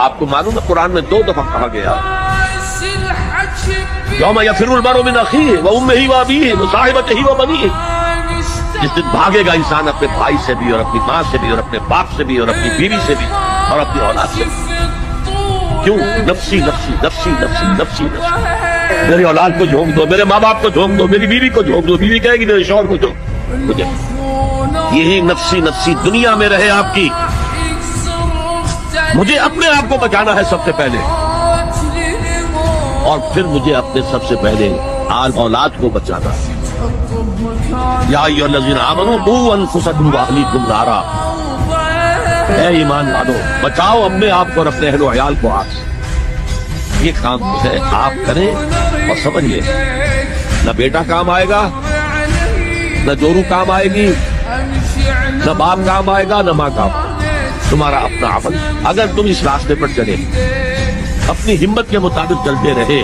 آپ کو معلوم ہے قرآن میں 2 دفعہ کہا گیا یوم یفر المرء من اخیہ وامہ وابیہ وصاحبتہ وبنیہ، جس دن بھاگے گا انسان اپنے بھائی سے بھی اور اپنی ماں سے بھی اور اپنے باپ سے بھی اور اپنی بیوی سے بھی اور اپنی اولاد سے بھی۔ کیوں؟ نفسی نفسی نفسی نفسی نفسی نفسی، میری اولاد کو جھونک دو، میرے ماں باپ کو جھونک دو، میری بیوی کو جھونک دو، بیوی کہے گی میرے شوہر کو جھونک مجھے، یہی نفسی نفسی دنیا میں رہے آپ کی۔ مجھے اپنے آپ کو بچانا ہے سب سے پہلے، اور پھر مجھے اپنے سب سے پہلے آل اولاد کو بچانا ہے۔ یا ایھا الذین آمنوا قوا انفسکم واہلیکم نارا، اے ایمان والو بچاؤ اپنے آپ کو اور اپنے اہل و عیال کو آگ سے۔ یہ کام ہے آپ کریں اور سمجھ لیں، نہ بیٹا کام آئے گا، نہ جورو کام آئے گی، نہ باپ کام آئے گا، نہ ماں کام آئے گا، تمہارا اپنا عمل۔ اگر تم اس راستے پر چلے، اپنی ہمت کے مطابق چلتے رہے